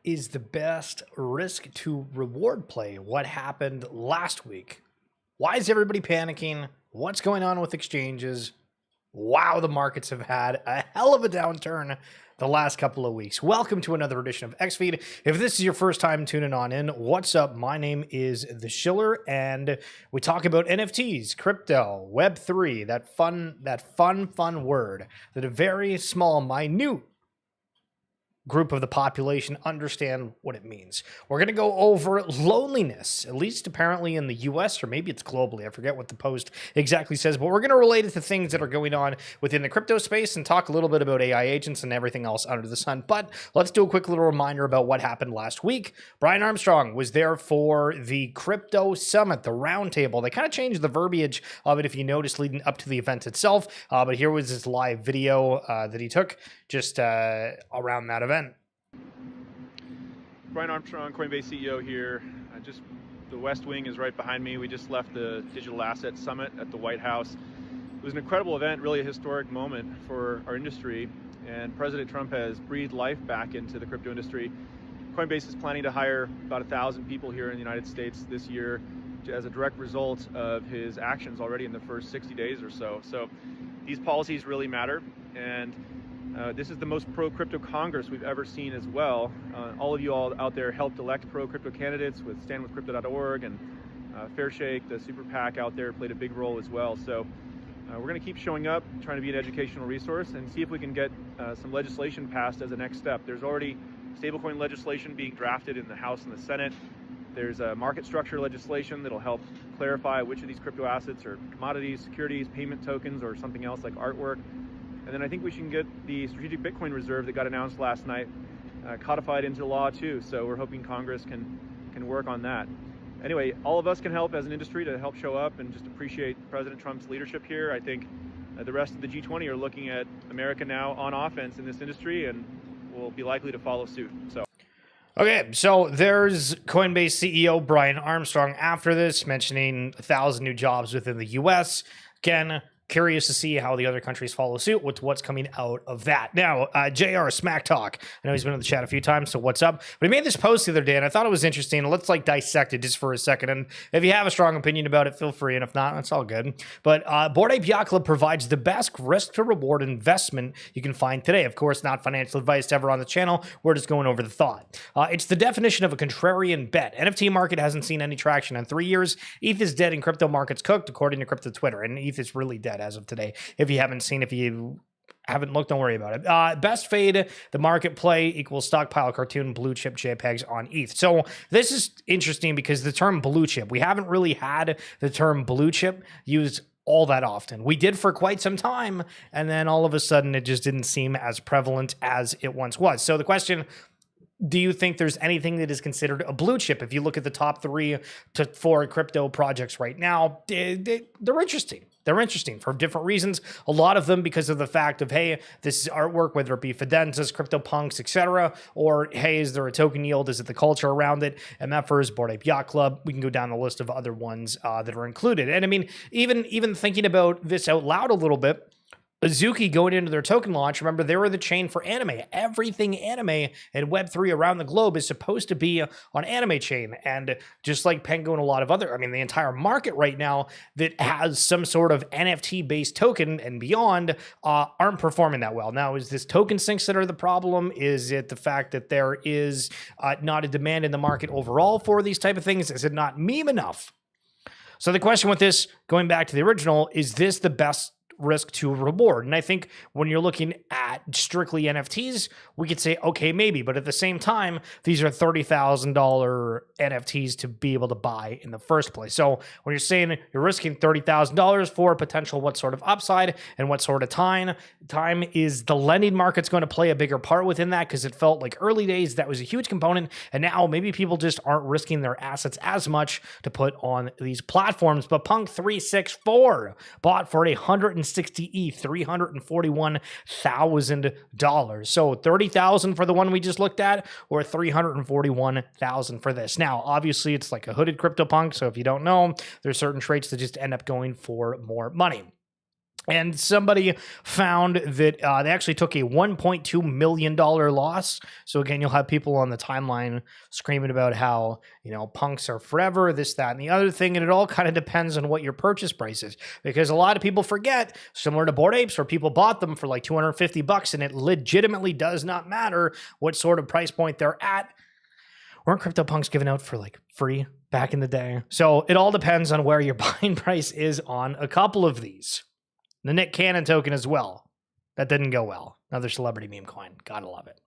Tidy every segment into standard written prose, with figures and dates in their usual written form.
is the best risk to reward play? What happened last week? Why is everybody panicking? What's going on with exchanges? Wow, the markets have had a hell of a downturn the last couple of weeks. Welcome to another edition of XFeed. If this is your first time tuning on in, what's up? My name is The Schiller, and we talk about NFTs, crypto, Web3, that fun word that a very small, minute group of the population understand what it means. We're going to go over loneliness, at least apparently in the US, or maybe it's globally. I forget what the post exactly says, but we're going to relate it to things that are going on within the crypto space and talk a little bit about AI agents and everything else under the sun. But let's do a quick little reminder about what happened last week. Brian Armstrong was there for the crypto summit, the roundtable. They kind of changed the verbiage of it, if you notice, leading up to the event itself. But here was this live video that he took just around that event. Brian Armstrong, Coinbase CEO here. Just the West Wing is right behind me. We just left the Digital Asset Summit at the White House. It was an incredible event, really a historic moment for our industry, and President Trump has breathed life back into the crypto industry. Coinbase is planning to hire about 1,000 people here in the United States this year as a direct result of his actions already in the first 60 days or so. So these policies really matter, and this is the most pro-crypto Congress we've ever seen as well. All of you all out there helped elect pro-crypto candidates with standwithcrypto.org, and Fairshake, the super PAC out there, played a big role as well. So we're going to keep showing up, trying to be an educational resource, and see if we can get some legislation passed as a next step. There's already stablecoin legislation being drafted in the House and the Senate. There's a market structure legislation that'll help clarify which of these crypto assets are commodities, securities, payment tokens, or something else like artwork. And then I think we should get the strategic Bitcoin reserve that got announced last night codified into law too. So we're hoping Congress can work on that. Anyway, all of us can help as an industry to help show up and just appreciate President Trump's leadership here. I think the rest of the G20 are looking at America now on offense in this industry, and will be likely to follow suit. Okay, so there's Coinbase CEO Brian Armstrong after this, mentioning 1,000 new jobs within the US. Again, curious to see how the other countries follow suit with what's coming out of that. Now, JR Smack Talk. I know he's been in the chat a few times, so what's up? But he made this post the other day, and I thought it was interesting. Let's dissect it just for a second. And if you have a strong opinion about it, feel free. And if not, that's all good. But Bored Ape Yacht Club provides the best risk to reward investment you can find today. Of course, not financial advice ever on the channel. We're just going over the thought. It's the definition of a contrarian bet. NFT market hasn't seen any traction in 3 years. ETH is dead and crypto market's cooked, according to Crypto Twitter. And ETH is really dead as of today. If you haven't seen, if you haven't looked, don't worry about it. Best fade, the market play equals stockpile cartoon blue chip JPEGs on ETH. So this is interesting because the term blue chip, we haven't really had the term blue chip used all that often. We did for quite some time, and then all of a sudden it just didn't seem as prevalent as it once was. So the question, do you think there's anything that is considered a blue chip? If you look at the top 3 to 4 crypto projects right now, they're interesting. They're interesting for different reasons. A lot of them because of the fact of, hey, this is artwork, whether it be Fidenzas, CryptoPunks, etc., or hey, is there a token yield? Is it the culture around it? MFers, Bored Ape Yacht Club. We can go down the list of other ones that are included. And I mean, even thinking about this out loud a little bit, Azuki going into their token launch, remember, they were the chain for anime. Everything anime and Web3 around the globe is supposed to be on anime chain. And just like Penguin and a lot of other, I mean, the entire market right now that has some sort of NFT-based token and beyond aren't performing that well. Now, is this token sinks that are the problem? Is it the fact that there is not a demand in the market overall for these type of things? Is it not meme enough? So the question with this, going back to the original, is this the best risk to reward? And I think when you're looking at strictly NFTs, we could say, okay, maybe, but at the same time, these are $30,000 NFTs to be able to buy in the first place. So when you're saying you're risking $30,000 for potential what sort of upside and what sort of time is the lending market's going to play a bigger part within that, because it felt like early days that was a huge component, and now maybe people just aren't risking their assets as much to put on these platforms. But Punk 364 bought for 160 ETH, $341,000. So $30,000 for the one we just looked at, or $341,000 for this. Now, obviously, it's like a hooded CryptoPunk. So if you don't know, there's certain traits that just end up going for more money. And somebody found that they actually took a $1.2 million loss. So again, you'll have people on the timeline screaming about how, punks are forever, this, that, and the other thing. And it all kind of depends on what your purchase price is. Because a lot of people forget, similar to Bored Apes, where people bought them for like $250, and it legitimately does not matter what sort of price point they're at. Weren't CryptoPunks given out for like free back in the day? So it all depends on where your buying price is on a couple of these. The Nick Cannon token as well. That didn't go well. Another celebrity meme coin. Gotta love it.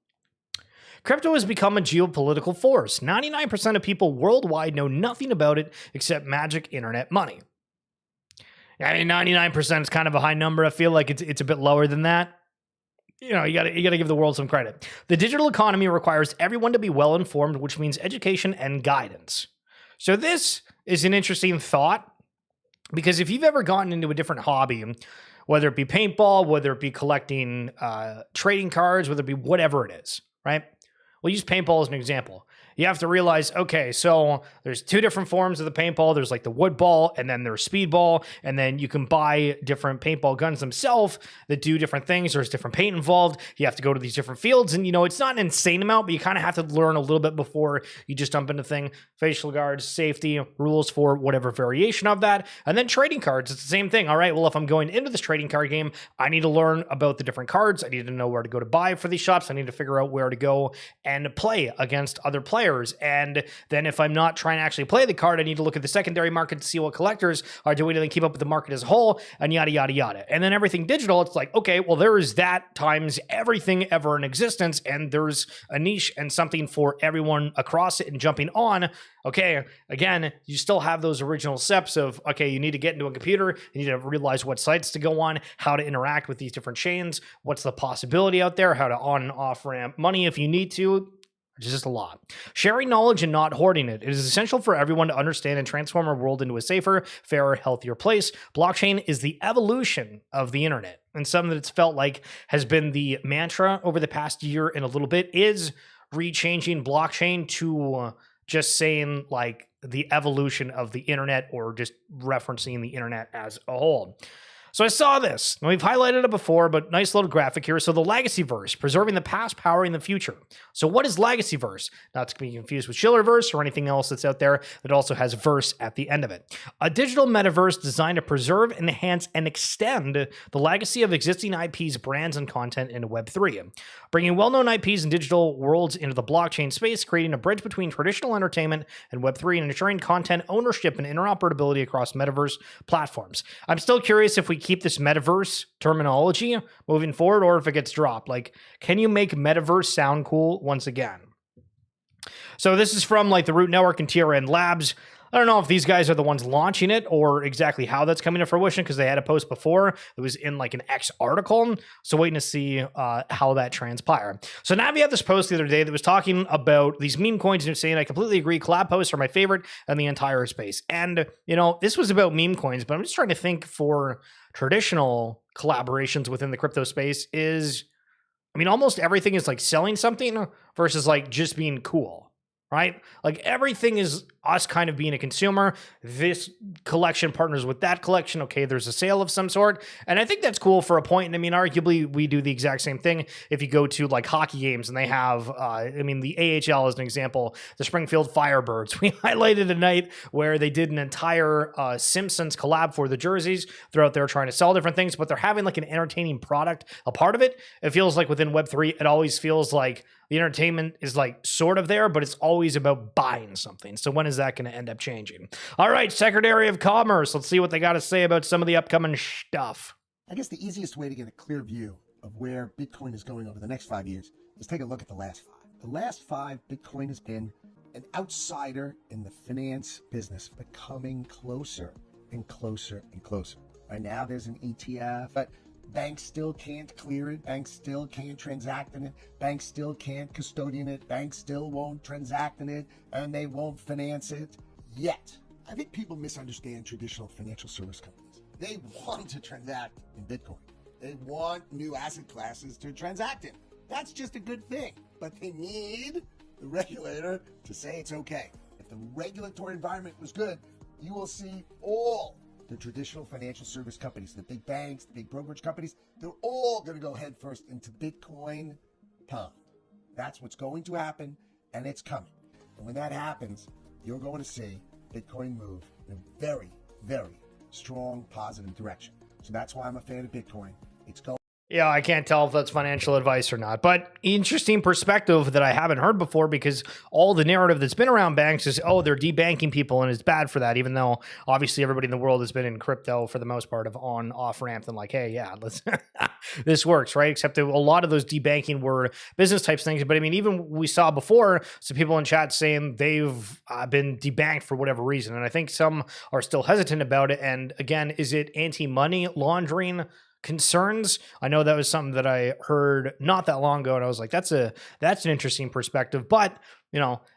Crypto has become a geopolitical force. 99% of people worldwide know nothing about it except magic internet money. I mean, 99% is kind of a high number. I feel like it's a bit lower than that. You gotta give the world some credit. The digital economy requires everyone to be well informed, which means education and guidance. So this is an interesting thought, because if you've ever gotten into a different hobby, whether it be paintball, whether it be collecting trading cards, whether it be whatever it is, right? We'll use paintball as an example. You have to realize, okay, so there's two different forms of the paintball. There's like the wood ball, and then there's speedball, and then you can buy different paintball guns themselves that do different things. There's different paint involved. You have to go to these different fields, and it's not an insane amount, but you kind of have to learn a little bit before you just jump into thing. Facial guards, safety, rules for whatever variation of that, and then trading cards. It's the same thing. All right, well, if I'm going into this trading card game, I need to learn about the different cards. I need to know where to go to buy for these shops. I need to figure out where to go and play against other players. And then if I'm not trying to actually play the card, I need to look at the secondary market to see what collectors are doing and then keep up with the market as a whole, and yada, yada, yada. And then everything digital, it's like, okay, well, there is that times everything ever in existence, and there's a niche and something for everyone across it and jumping on. Okay, again, you still have those original steps of, okay, you need to get into a computer, you need to realize what sites to go on, how to interact with these different chains, what's the possibility out there, how to on and off ramp money if you need to. It's just a lot. Sharing knowledge and not hoarding it. It is essential for everyone to understand and transform our world into a safer, fairer, healthier place. Blockchain is the evolution of the internet. And something that it's felt like has been the mantra over the past year and a little bit is rechanging blockchain to just saying like the evolution of the internet, or just referencing the internet as a whole. So I saw this, and we've highlighted it before, but nice little graphic here. So the legacy verse, preserving the past, powering the future. So what is legacy verse? Not to be confused with Schiller verse or anything else that's out there that also has verse at the end of it. A digital metaverse designed to preserve, enhance, and extend the legacy of existing IPs, brands, and content into Web3. Bringing well-known IPs and digital worlds into the blockchain space, creating a bridge between traditional entertainment and Web3, and ensuring content ownership and interoperability across metaverse platforms. I'm still curious if we keep this metaverse terminology moving forward, or if it gets dropped. Like, can you make metaverse sound cool once again? So this is from like the Root Network and TRN Labs. I don't know if these guys are the ones launching it or exactly how that's coming to fruition, because they had a post before it was in like an X article. So waiting to see how that transpire. So now we have this post the other day that was talking about these meme coins and saying, I completely agree, collab posts are my favorite in the entire space. And, this was about meme coins, but I'm just trying to think for traditional collaborations within the crypto space is, almost everything is like selling something versus like just being cool. Right? Like everything is us kind of being a consumer. This collection partners with that collection. Okay, there's a sale of some sort. And I think that's cool for a point. And arguably we do the exact same thing. If you go to like hockey games and they have, the AHL as an example, the Springfield Firebirds. We highlighted a night where they did an entire Simpsons collab for the jerseys. They're out there trying to sell different things, but they're having like an entertaining product a part of it. It feels like within Web3, it always feels like the entertainment is like sort of there, but it's always about buying something. So when is that going to end up changing? All right, Secretary of Commerce. Let's see what they got to say about some of the upcoming stuff. I guess the easiest way to get a clear view of where Bitcoin is going over the next 5 years is take a look at the last 5. The last 5, Bitcoin has been an outsider in the finance business, becoming closer and closer and closer. Right now, there's an ETF, but banks still can't clear it. Banks still can't transact in it. Banks still can't custodian it. Banks still won't transact in it, and they won't finance it yet. I think people misunderstand traditional financial service companies. They want to transact in Bitcoin. They want new asset classes to transact in. That's just a good thing, but they need the regulator to say it's okay. If the regulatory environment was good, you will see all the traditional financial service companies, the big banks, the big brokerage companies, they're all going to go headfirst into Bitcoin pond. That's what's going to happen, and it's coming. And when that happens, you're going to see Bitcoin move in a very, very strong, positive direction. So that's why I'm a fan of Bitcoin. It's going. Yeah, I can't tell if that's financial advice or not, but interesting perspective that I haven't heard before, because all the narrative that's been around banks is, oh, they're debanking people and it's bad for that, even though obviously everybody in the world has been in crypto for the most part of on off ramp and like, hey, yeah, let's this works, right? Except that a lot of those debanking were business types things. But I mean, even we saw before some people in chat saying they've been debanked for whatever reason. And I think some are still hesitant about it. And again, is it anti-money laundering concerns? I know that was something that I heard not that long ago, and I was like, that's an interesting perspective. But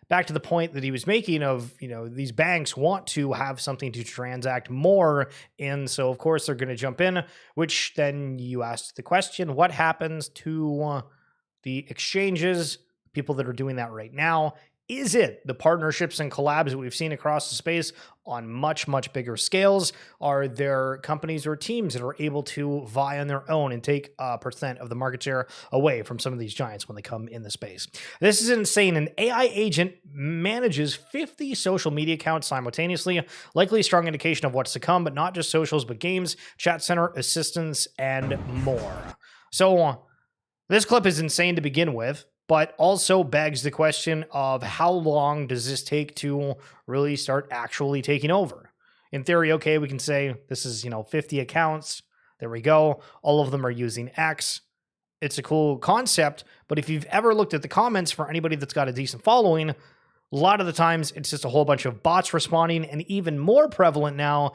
back to the point that he was making of, these banks want to have something to transact more in, so of course they're going to jump in, which then you asked the question, what happens to the exchanges, people that are doing that right now? Is it the partnerships and collabs that we've seen across the space on much, much bigger scales? Are there companies or teams that are able to vie on their own and take a % of the market share away from some of these giants when they come in the space? This is insane. An AI agent manages 50 social media accounts simultaneously, likely a strong indication of what's to come, but not just socials, but games, chat center, assistants, and more. So this clip is insane to begin with, but also begs the question of how long does this take to really start actually taking over? In theory, okay, we can say this is, 50 accounts. There we go. All of them are using X. It's a cool concept, but if you've ever looked at the comments for anybody that's got a decent following, a lot of the times it's just a whole bunch of bots responding, and even more prevalent now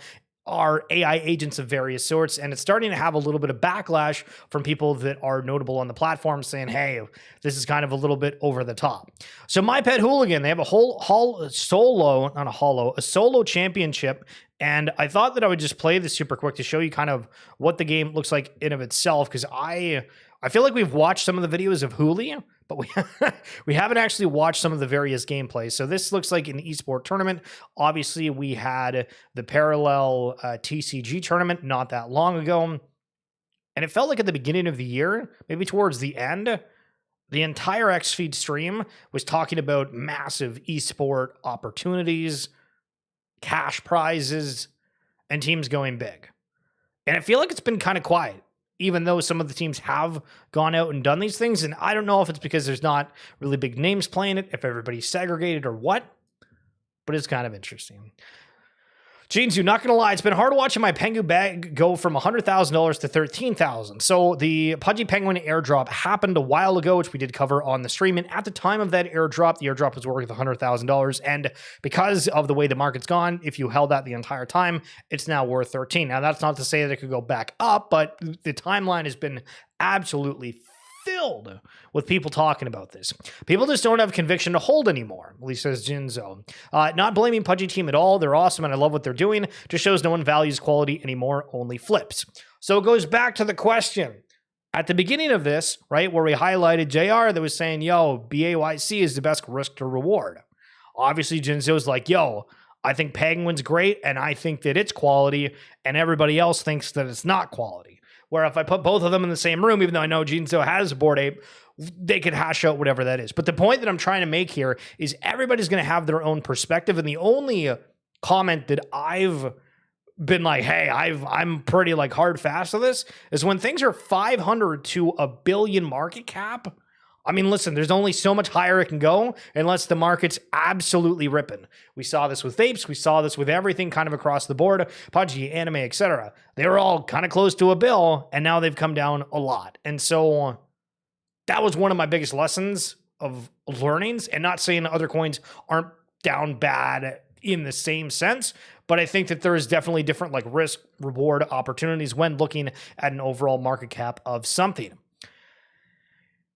are AI agents of various sorts, and it's starting to have a little bit of backlash from people that are notable on the platform saying, hey, this is kind of a little bit over the top. So My Pet Hooligan, they have a solo championship, and I thought that I would just play this super quick to show you kind of what the game looks like in of itself, because I feel like we've watched some of the videos of Hooli, but we haven't actually watched some of the various gameplays. So this looks like an esport tournament. Obviously, we had the parallel TCG tournament not that long ago. And it felt like at the beginning of the year, maybe towards the end, the entire XFeed stream was talking about massive esport opportunities, cash prizes, and teams going big. And I feel like it's been kind of quiet, even though some of the teams have gone out and done these things. And I don't know if it's because there's not really big names playing it, if everybody's segregated or what, but it's kind of interesting. Jeans, you're not going to lie, it's been hard watching my Pengu bag go from $100,000 to $13,000. So the Pudgy Penguin airdrop happened a while ago, which we did cover on the stream. And at the time of that airdrop, the airdrop was worth $100,000. And because of the way the market's gone, if you held that the entire time, it's now worth 13. Now, that's not to say that it could go back up, but the timeline has been absolutely filled with people talking about this. People just don't have conviction to hold anymore, at least says Jinzo. Not blaming Pudgy Team at all. They're awesome and I love what they're doing. Just shows no one values quality anymore, only flips. So it goes back to the question at the beginning of this, right, where we highlighted JR that was saying, yo, BAYC is the best risk to reward. Obviously, Jinzo's like, yo, I think Penguin's great and I think that it's quality, and everybody else thinks that it's not quality. Where if I put both of them in the same room, even though I know Jinzo has a Bored Ape, they could hash out whatever that is. But the point that I'm trying to make here is everybody's going to have their own perspective. And the only comment that I've been like, hey, I'm pretty like hard fast to this is when things are 500 to a billion market cap. I mean, listen, there's only so much higher it can go unless the market's absolutely ripping. We saw this with vapes. We saw this with everything kind of across the board, Pudgy, anime, etc. They were all kind of close to a bill, and now they've come down a lot. And so that was one of my biggest lessons of learnings, and not saying other coins aren't down bad in the same sense, but I think that there is definitely different like risk reward opportunities when looking at an overall market cap of something.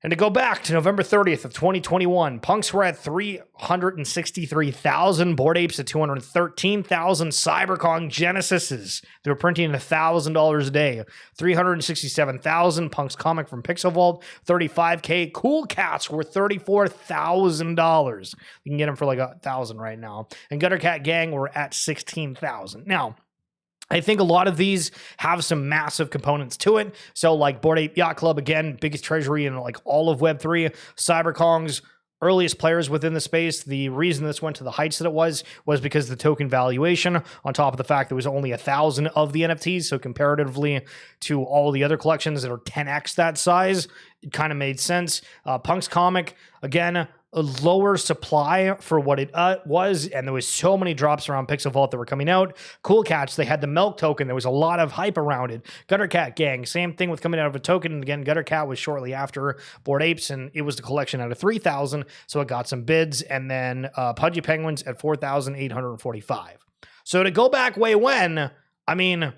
And to go back to November 30th of 2021, punks were at 363,000, Bored Apes at 213,000, Cyberkong Genesises, they were printing $1,000 a day, 367,000, punks comic from Pixel Vault, 35K, Cool Cats were $34,000. You can get them for like $1,000 right now. And Gutter Cat Gang were at 16,000. Now, I think a lot of these have some massive components to it. So like Bored Ape Yacht Club, again, biggest treasury in like all of Web3. CyberKong's earliest players within the space. The reason this went to the heights that it was because the token valuation, on top of the fact there was only 1,000 of the NFTs. So comparatively to all the other collections that are 10x that size, it kind of made sense. Punk's comic, again, a lower supply for what it was, and there was so many drops around Pixel Vault that were coming out. Cool Cats, they had the Milk token. There was a lot of hype around it. Gutter Cat Gang, same thing with coming out of a token. And again, Gutter Cat was shortly after Bored Apes, and it was the collection out of 3,000, so it got some bids. And then Pudgy Penguins at 4,845. So to go back way when, I mean,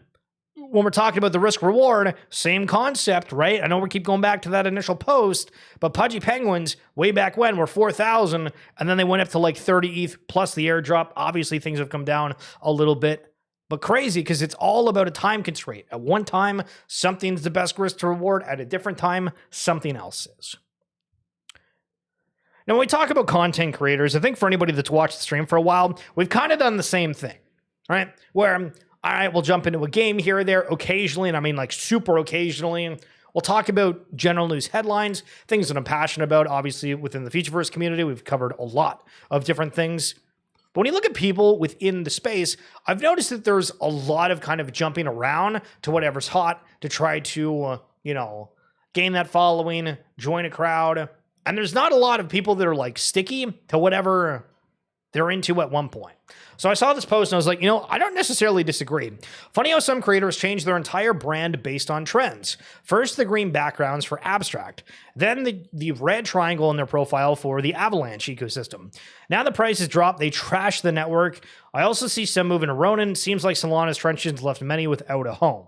when we're talking about the risk reward, same concept, right? I know we keep going back to that initial post, but Pudgy Penguins way back when were 4,000, and then they went up to like 30 ETH plus the airdrop. Obviously, things have come down a little bit, but crazy because it's all about a time constraint. At one time, something's the best risk to reward. At a different time, something else is. Now, when we talk about content creators, I think for anybody that's watched the stream for a while, we've kind of done the same thing, right? Where all right, we'll jump into a game here or there occasionally, and I mean like super occasionally. We'll talk about general news headlines, things that I'm passionate about. Obviously, within the Futureverse community, we've covered a lot of different things. But when you look at people within the space, I've noticed that there's a lot of kind of jumping around to whatever's hot to try to, gain that following, join a crowd. And there's not a lot of people that are like sticky to whatever they're into at one point. So I saw this post and I was like, I don't necessarily disagree. Funny how some creators change their entire brand based on trends. First, the green backgrounds for abstract. Then the red triangle in their profile for the Avalanche ecosystem. Now the prices drop, they trash the network. I also see some moving to Ronin. Seems like Solana's trenches left many without a home.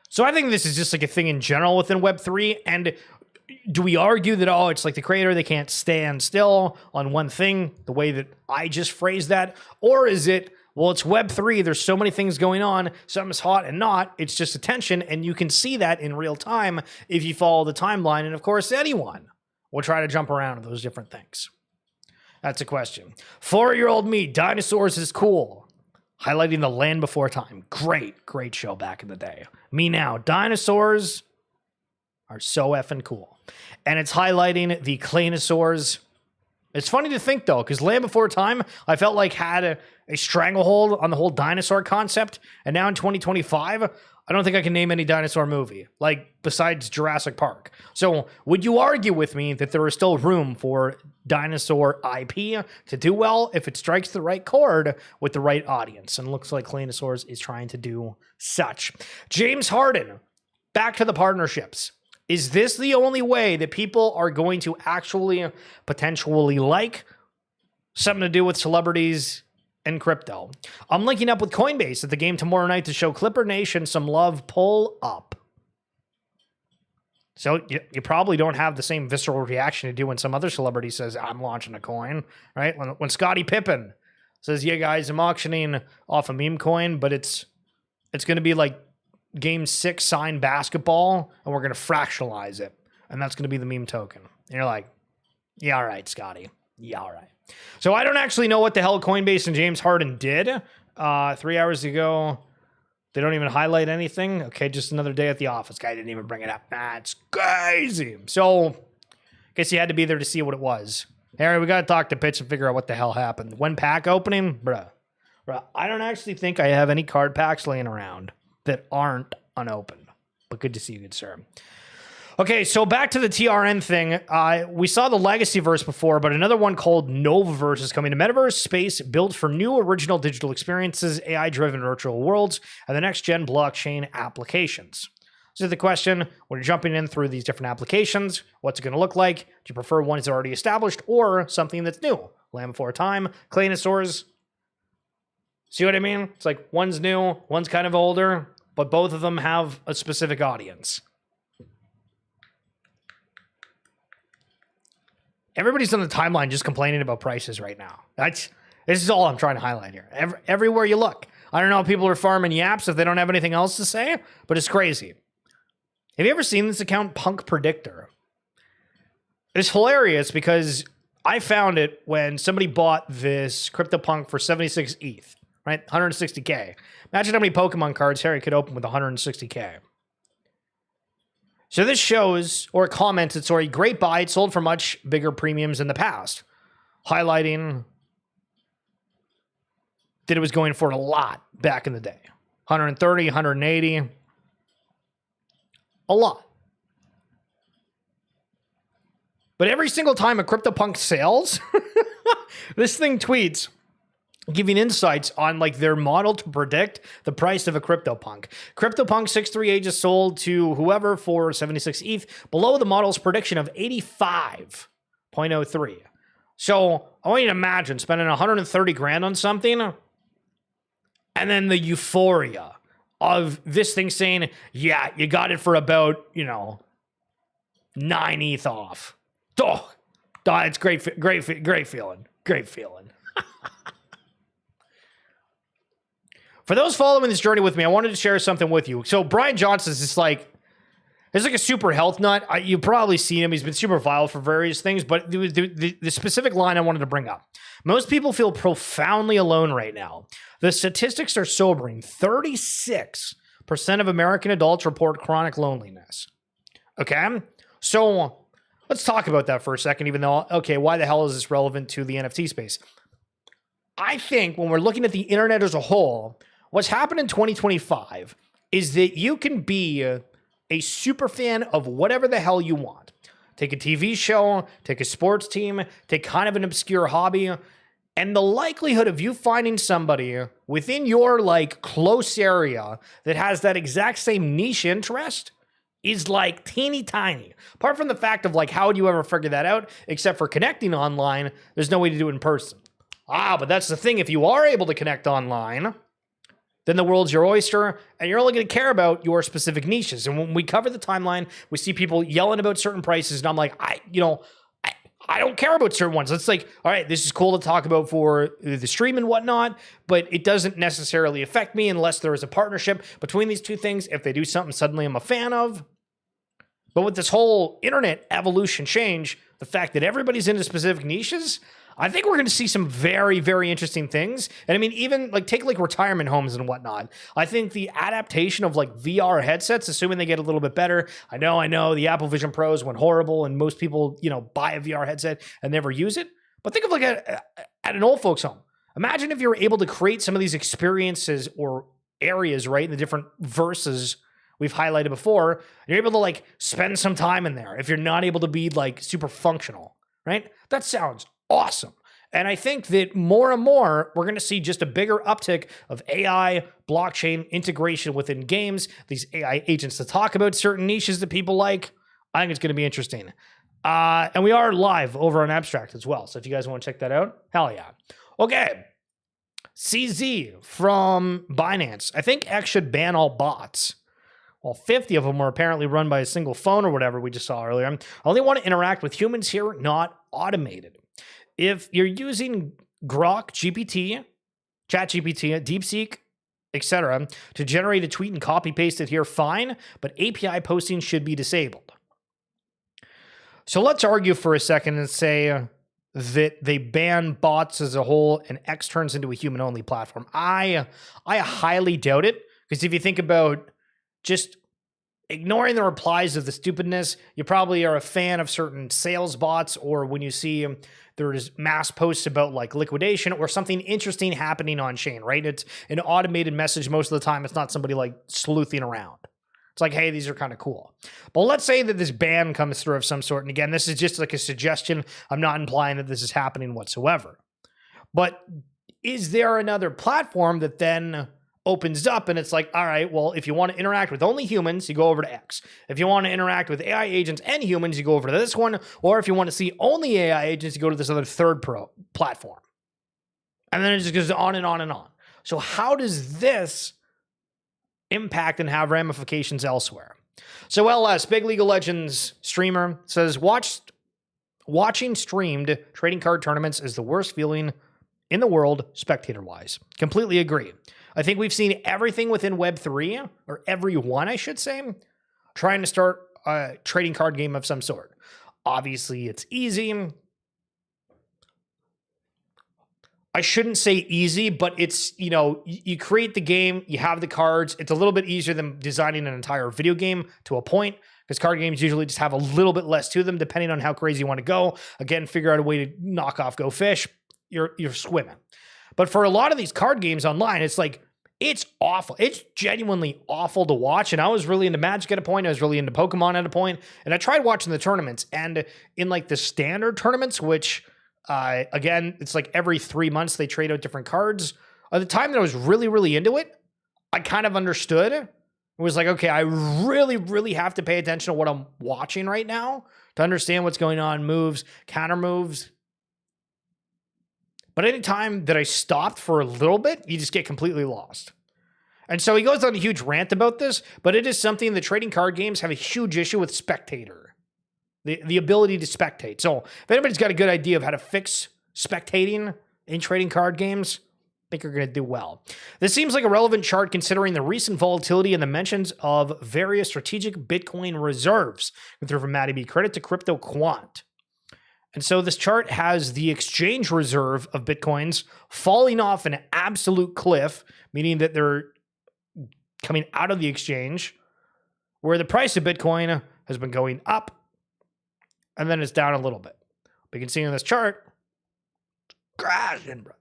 So I think this is just like a thing in general within Web3. And do we argue that, it's like the creator, they can't stand still on one thing, the way that I just phrased that? Or is it, well, it's Web3, there's so many things going on, something's hot and not, it's just attention, and you can see that in real time if you follow the timeline, and of course, anyone will try to jump around those different things. That's a question. 4-year-old me, dinosaurs is cool. Highlighting the Land Before Time. Great show back in the day. Me now, dinosaurs are so effing cool. And it's highlighting the Claynosaurs. It's funny to think, though, because Land Before Time, I felt like had a stranglehold on the whole dinosaur concept. And now in 2025, I don't think I can name any dinosaur movie, like besides Jurassic Park. So would you argue with me that there is still room for dinosaur IP to do well if it strikes the right chord with the right audience? And it looks like Claynosaurs is trying to do such. James Harden, back to the partnerships. Is this the only way that people are going to actually potentially like something to do with celebrities and crypto? I'm linking up with Coinbase at the game tomorrow night to show Clipper Nation some love. Pull up. So you probably don't have the same visceral reaction you do when some other celebrity says, I'm launching a coin, right? When Scottie Pippen says, yeah, guys, I'm auctioning off a meme coin, but it's going to be like Game 6 signed basketball, and we're going to fractionalize it. And that's going to be the meme token. And you're like, yeah, all right, Scotty. Yeah, all right. So I don't actually know what the hell Coinbase and James Harden did 3 hours ago. They don't even highlight anything. Okay, just another day at the office. Guy didn't even bring it up. That's crazy. So I guess you had to be there to see what it was. Harry, we got to talk to Pitch and figure out what the hell happened. When pack opening? Bruh. I don't actually think I have any card packs laying around that aren't unopened, but good to see you, good sir. Okay, so back to the TRN thing. We saw the Legacy Verse before, but another one called Novaverse is coming to Metaverse space, built for new original digital experiences, AI-driven virtual worlds, and the next-gen blockchain applications. So the question, when you're jumping in through these different applications, what's it going to look like? Do you prefer ones that are already established or something that's new? Land Before Time, Claynosaurs. See what I mean? It's like one's new, one's kind of older, but both of them have a specific audience. Everybody's on the timeline just complaining about prices right now. This is all I'm trying to highlight here. Everywhere you look. I don't know if people are farming yaps if they don't have anything else to say, but it's crazy. Have you ever seen this account, Punk Predictor? It's hilarious because I found it when somebody bought this CryptoPunk for 76 ETH, right? 160K. Imagine how many Pokemon cards Harry could open with 160K. So this shows, or commented, sorry, great buy. It sold for much bigger premiums in the past, highlighting that it was going for a lot back in the day. 130, 180, a lot. But every single time a CryptoPunk sells, this thing tweets, giving insights on like their model to predict the price of a CryptoPunk. CryptoPunk 638 just sold to whoever for 76 ETH, below the model's prediction of 85.03. So I want you to imagine spending 130 grand on something, and then the euphoria of this thing saying, yeah, you got it for about, 9 ETH off. Oh, it's great feeling. Great feeling. For those following this journey with me, I wanted to share something with you. So Brian Johnson is just like, he's like a super health nut. You've probably seen him. He's been super viral for various things, but the specific line I wanted to bring up. Most people feel profoundly alone right now. The statistics are sobering. 36% of American adults report chronic loneliness. Okay? So let's talk about that for a second, even though, okay, why the hell is this relevant to the NFT space? I think when we're looking at the internet as a whole, what's happened in 2025 is that you can be a super fan of whatever the hell you want. Take a TV show, take a sports team, take kind of an obscure hobby, and the likelihood of you finding somebody within your like close area that has that exact same niche interest is like teeny tiny. Apart from the fact of like, how would you ever figure that out? Except for connecting online, there's no way to do it in person. But that's the thing. If you are able to connect online, then the world's your oyster, and you're only going to care about your specific niches. And when we cover the timeline, we see people yelling about certain prices, and I'm like, I don't care about certain ones. It's like, all right, this is cool to talk about for the stream and whatnot, but it doesn't necessarily affect me unless there is a partnership between these two things. If they do something suddenly I'm a fan of. But with this whole internet evolution change, the fact that everybody's into specific niches, I think we're going to see some very, very interesting things. And I mean, even like take like retirement homes and whatnot. I think the adaptation of like VR headsets, assuming they get a little bit better. I know the Apple Vision Pros went horrible and most people, buy a VR headset and never use it. But think of like at an old folks home. Imagine if you were able to create some of these experiences or areas, right, in the different verses we've highlighted before. And you're able to like spend some time in there if you're not able to be like super functional, right? That sounds awesome. And I think that more and more, we're going to see just a bigger uptick of AI, blockchain integration within games, these AI agents to talk about certain niches that people like. I think it's going to be interesting. And we are live over on Abstract as well. So if you guys want to check that out, hell yeah. Okay. CZ from Binance. I think X should ban all bots. Well, 50 of them were apparently run by a single phone or whatever we just saw earlier. I only want to interact with humans here, not automated. If you're using Grok, GPT, ChatGPT, DeepSeek, etc., to generate a tweet and copy paste it here, fine, but API posting should be disabled. So let's argue for a second and say that they ban bots as a whole and X turns into a human-only platform. I highly doubt it, because if you think about just ignoring the replies of the stupidness, you probably are a fan of certain sales bots, or when you see there's mass posts about like liquidation or something interesting happening on chain, right? It's an automated message most of the time. It's not somebody like sleuthing around. It's like, hey, these are kind of cool. But let's say that this ban comes through of some sort. And again, this is just like a suggestion. I'm not implying that this is happening whatsoever. But is there another platform that then opens up and it's like, all right, well, if you want to interact with only humans, you go over to X. If you want to interact with AI agents and humans, you go over to this one. Or if you want to see only AI agents, you go to this other third platform. And then it just goes on and on and on. So how does this impact and have ramifications elsewhere? So LS, Big League of Legends streamer, says, watching streamed trading card tournaments is the worst feeling in the world, spectator-wise. Completely agree. I think we've seen everything within Web3, or everyone, I should say, trying to start a trading card game of some sort. Obviously, it's easy. I shouldn't say easy, but it's, you create the game, you have the cards. It's a little bit easier than designing an entire video game to a point, because card games usually just have a little bit less to them, depending on how crazy you want to go. Again, figure out a way to knock off Go Fish. You're swimming. But for a lot of these card games online, it's like, it's awful. It's genuinely awful to watch. And I was really into Magic at a point. I was really into Pokemon at a point. And I tried watching the tournaments. And in like the standard tournaments, which again, it's like every 3 months they trade out different cards. At the time that I was really, really into it, I kind of understood. It was like, okay, I really, really have to pay attention to what I'm watching right now to understand what's going on, moves, counter moves. But anytime that I stopped for a little bit, you just get completely lost. And so he goes on a huge rant about this, but it is something that trading card games have a huge issue with spectator. The ability to spectate. So if anybody's got a good idea of how to fix spectating in trading card games, I think you're going to do well. This seems like a relevant chart considering the recent volatility and the mentions of various strategic Bitcoin reserves. Through from Matty B. Credit to Crypto Quant. And so this chart has the exchange reserve of Bitcoins falling off an absolute cliff, meaning that they're coming out of the exchange, where the price of Bitcoin has been going up, and then it's down a little bit. But you can see in this chart, crashing, brother.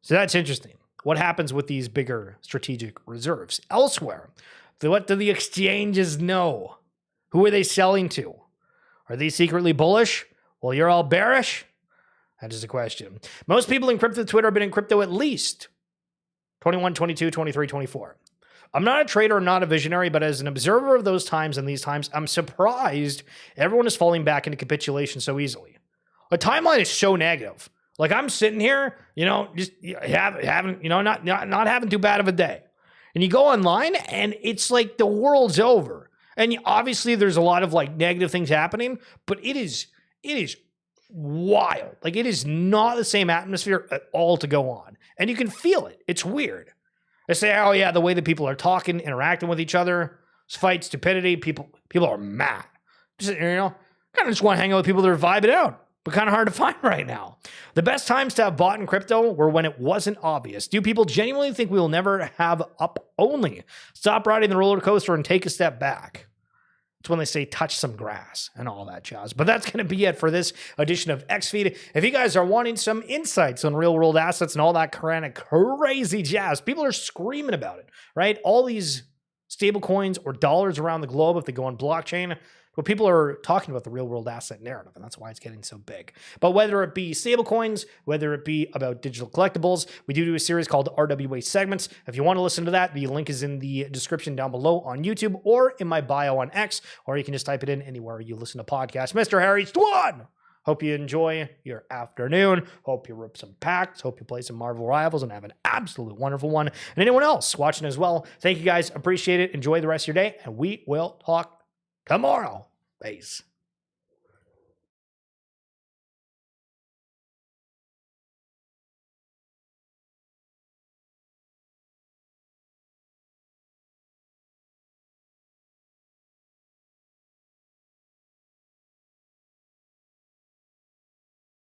So that's interesting. What happens with these bigger strategic reserves? Elsewhere, what do the exchanges know? Who are they selling to? Are they secretly bullish? Well, you're all bearish? That is a question. Most people in crypto Twitter have been in crypto at least 21, 22, 23, 24. I'm not a trader, I'm not a visionary, but as an observer of those times and these times, I'm surprised everyone is falling back into capitulation so easily. The timeline is so negative. Like I'm sitting here, just having, not having too bad of a day. And you go online and it's like the world's over. And obviously there's a lot of like negative things happening, but it is wild. Like it is not the same atmosphere at all to go on. And you can feel it. It's weird. They say, oh yeah, the way that people are talking, interacting with each other, fight, stupidity, people are mad. Just, kind of just want to hang out with people that are vibing out, but kind of hard to find right now. The best times to have bought in crypto were when it wasn't obvious. Do people genuinely think we will never have up only? Stop riding the roller coaster and take a step back. It's when they say touch some grass and all that jazz. But that's going to be it for this edition of XFeed. If you guys are wanting some insights on real world assets and all that kind of crazy jazz, people are screaming about it, right? All these stable coins or dollars around the globe, if they go on blockchain, but people are talking about the real world asset narrative, and that's why it's getting so big. But whether it be stable coins, whether it be about digital collectibles, we do a series called RWA Segments. If you want to listen to that, the link is in the description down below on YouTube or in my bio on X, or you can just type it in anywhere you listen to podcasts. Mr. Harry Stwan! Hope you enjoy your afternoon. Hope you rip some packs. Hope you play some Marvel Rivals and have an absolute wonderful one. And anyone else watching as well, thank you guys. Appreciate it. Enjoy the rest of your day, and we will talk tomorrow. Peace.